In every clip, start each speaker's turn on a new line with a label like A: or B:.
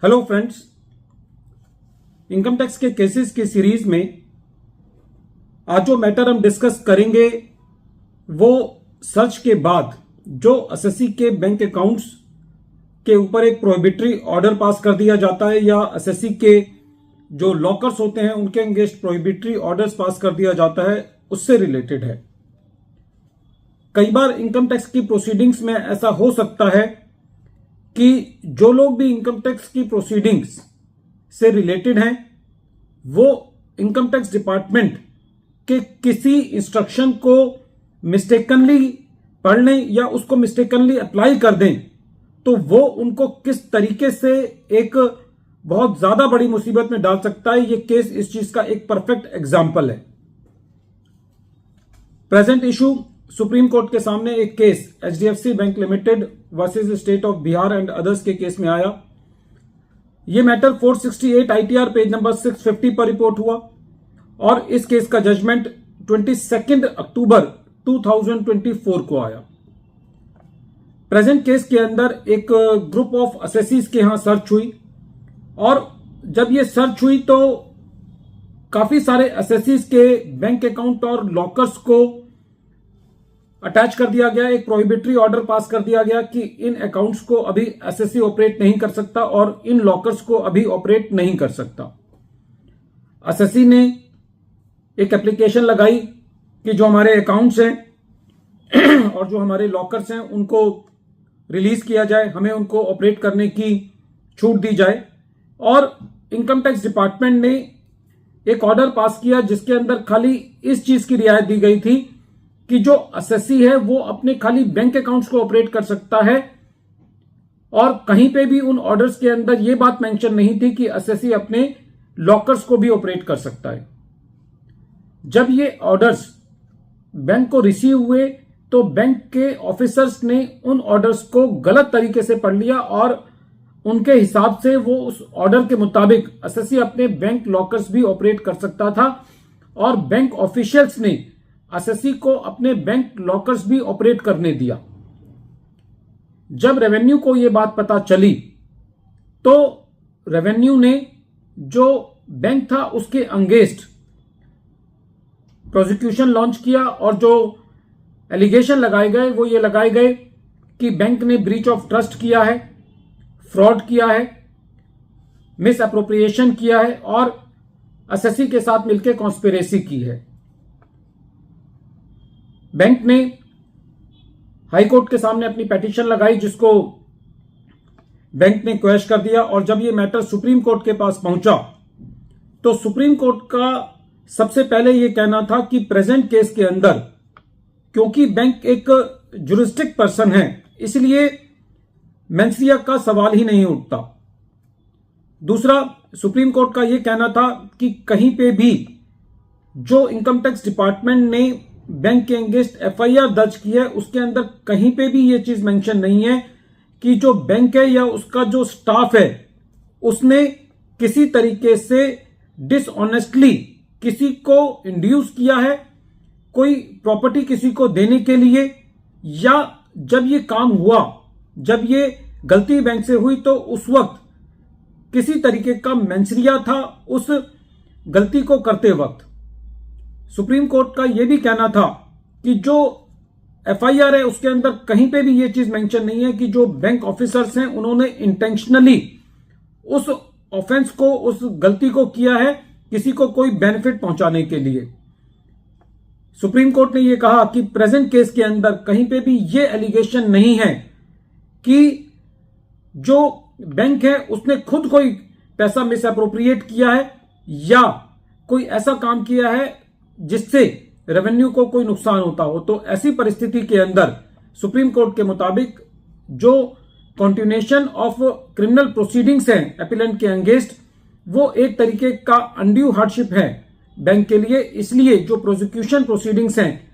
A: Hello friends, income tax के cases की series में आज जो मैटर हम डिस्कस करेंगे वो सर्च के बाद जो एसएससी के बैंक अकाउंट्स के ऊपर एक प्रोहिबिटरी ऑर्डर पास कर दिया जाता है या एसएससी के जो लॉकर्स होते हैं उनके अगेंस्ट प्रोहिबिटरी ऑर्डर्स पास कर दिया जाता है उससे रिलेटेड है। कई बार इनकम टैक्स की प्रोसीडिंग्स में ऐसा हो सकता है कि जो लोग भी इनकम टैक्स की प्रोसीडिंग्स से रिलेटेड हैं वो इनकम टैक्स डिपार्टमेंट के किसी इंस्ट्रक्शन को मिस्टेकनली पढ़ लें या उसको मिस्टेकनली अप्लाई कर दें तो वो उनको किस तरीके से एक बहुत ज्यादा बड़ी मुसीबत में डाल सकता है। ये केस इस चीज का एक परफेक्ट एग्जाम्पल है। प्रेजेंट इशू सुप्रीम कोर्ट के सामने एक case HDFC bank limited versus state of Bihar and others के केस में आया। यह मैटर 468 आईटीआर पेज नंबर 650 पर रिपोर्ट हुआ और इस केस का जजमेंट 22 अक्टूबर 2024 को आया। प्रेजेंट केस के अंदर एक ग्रुप ऑफ असेसीज के यहां सर्च हुई और जब यह सर्च हुई तो काफी सारे असेसीज के बैंक अकाउंट और लॉकर्स को अटैच कर दिया गया। एक प्रोहिबिटरी ऑर्डर पास कर दिया गया कि इन अकाउंट्स को अभी एसएससी ऑपरेट नहीं कर सकता और इन लॉकर्स को अभी ऑपरेट नहीं कर सकता। एसएससी ने एक एप्लीकेशन लगाई कि जो हमारे अकाउंट्स हैं और जो हमारे लॉकर्स हैं उनको रिलीज किया जाए, हमें उनको ऑपरेट करने की छूट दी जाए। और इनकम टैक्स डिपार्टमेंट ने एक ऑर्डर पास किया जिसके अंदर खाली इस चीज की रियायत दी गई थी कि जो एसएससी है वो अपने खाली बैंक अकाउंट्स को ऑपरेट कर सकता है और कहीं पे भी उन ऑर्डर्स के अंदर ये बात मेंशन नहीं थी कि एसएससी अपने लॉकर्स को भी ऑपरेट कर सकता है। जब ये ऑर्डर्स बैंक को रिसीव हुए तो बैंक के ऑफिसर्स ने उन ऑर्डर्स को गलत तरीके से पढ़ लिया और उनके हिसाब से वो उस ऑर्डर के मुताबिक एसएससी अपने बैंक लॉकर्स भी ऑपरेट कर सकता था और बैंक ऑफिशियल्स ने एसएससी को अपने बैंक लॉकर्स भी ऑपरेट करने दिया। जब रेवेन्यू को यह बात पता चली तो रेवेन्यू ने जो बैंक था उसके अगेंस्ट प्रोसिक्यूशन लॉन्च किया और जो एलिगेशन लगाए गए वो ये लगाए गए कि बैंक ने ब्रीच ऑफ ट्रस्ट किया है, फ्रॉड किया है, मिस अप्रोप्रिएशन किया है और एसएससी के साथ मिलकर कॉन्स्पिरेसी की है। बैंक ने हाई कोर्ट के सामने अपनी पिटीशन लगाई जिसको बैंक ने क्वैश कर दिया और जब ये मैटर सुप्रीम कोर्ट के पास पहुंचा तो सुप्रीम कोर्ट का सबसे पहले ये कहना था कि प्रेजेंट केस के अंदर क्योंकि बैंक एक जुरिस्टिक पर्सन है इसलिए मेंसरिया का सवाल ही नहीं उठता। दूसरा, सुप्रीम कोर्ट का यह कहना था कि कहीं पे भी जो इनकम टैक्स डिपार्टमेंट ने बैंक के अगेंस्ट एफआईआर दर्ज की है उसके अंदर कहीं पे भी ये चीज मेंशन नहीं है कि जो बैंक है या उसका जो स्टाफ है उसने किसी तरीके से डिसऑनेस्टली किसी को इंड्यूस किया है कोई प्रॉपर्टी किसी को देने के लिए, या जब ये काम हुआ, जब ये गलती बैंक से हुई तो उस वक्त किसी तरीके का मेंसरिया था उस गलती को करते वक्त। सुप्रीम कोर्ट का यह भी कहना था कि जो एफआईआर है उसके अंदर कहीं पे भी यह चीज मेंशन नहीं है कि जो बैंक ऑफिसर्स हैं उन्होंने इंटेंशनली उस ऑफेंस को, उस गलती को किया है किसी को कोई बेनिफिट पहुंचाने के लिए। सुप्रीम कोर्ट ने यह कहा कि प्रेजेंट केस के अंदर कहीं पे भी यह एलिगेशन नहीं है कि जो बैंक है उसने खुद कोई पैसा मिस अप्रोप्रिएट किया है या कोई ऐसा काम किया है जिससे रेवेन्यू को कोई नुकसान होता हो। तो ऐसी परिस्थिति के अंदर सुप्रीम कोर्ट के मुताबिक जो कंटिन्यूएशन ऑफ क्रिमिनल प्रोसीडिंग्स हैं एपिलेंट के अगेंस्ट वो एक तरीके का अनड्यू हार्डशिप है बैंक के लिए, इसलिए जो प्रोसिक्यूशन प्रोसीडिंग्स हैं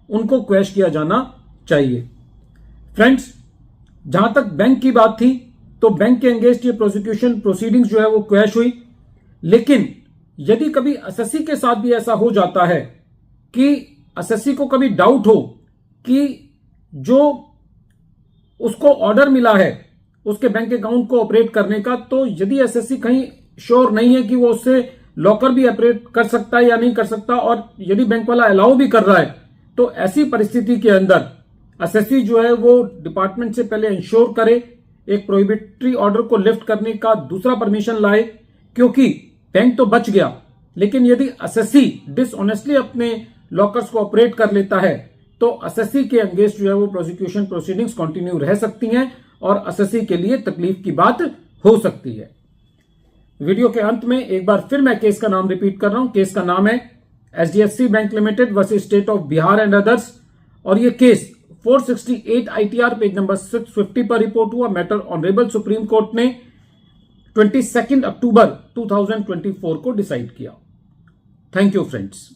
A: उनको क्वैश किया जाना चाहिए। फ्रेंड्स, जहां तक बैंक की बात थी तो बैंक के अगेंस्ट ये प्रोसिक्यूशन प्रोसीडिंग्स जो है वो क्वैश हुई, लेकिन यदि कभी एसएससी के साथ भी ऐसा हो जाता है कि एसएससी को कभी डाउट हो कि जो उसको ऑर्डर मिला है उसके बैंक अकाउंट को ऑपरेट करने का, तो यदि एसएससी कहीं श्योर नहीं है कि वो उससे लॉकर भी ऑपरेट कर सकता है या नहीं कर सकता, और यदि बैंक वाला अलाउ भी कर रहा है, तो ऐसी परिस्थिति के अंदर एसएससी जो है वो डिपार्टमेंट से पहले इंश्योर करे, एक प्रोहिबिटरी ऑर्डर को लिफ्ट करने का दूसरा परमिशन लाए, क्योंकि बैंक तो बच गया, लेकिन यदि एसएससी डिसऑनेस्टली अपने लॉकर्स को ऑपरेट कर लेता है तो एसएससी के अगेंस्ट जो है वो प्रोसिक्यूशन प्रोसीडिंग्स कंटिन्यू रह सकती हैं और एसएससी के लिए तकलीफ की बात हो सकती है। वीडियो के अंत में एक बार फिर मैं केस का नाम रिपीट कर रहा हूं। केस का नाम है HDFC bank limited versus state of Bihar and others, और ये केस 468 आईटीआर पेज नंबर 650 पर रिपोर्ट हुआ। मैटर ऑनरेबल सुप्रीम कोर्ट ने 22 अक्टूबर 2024 को डिसाइड किया। Thank you friends.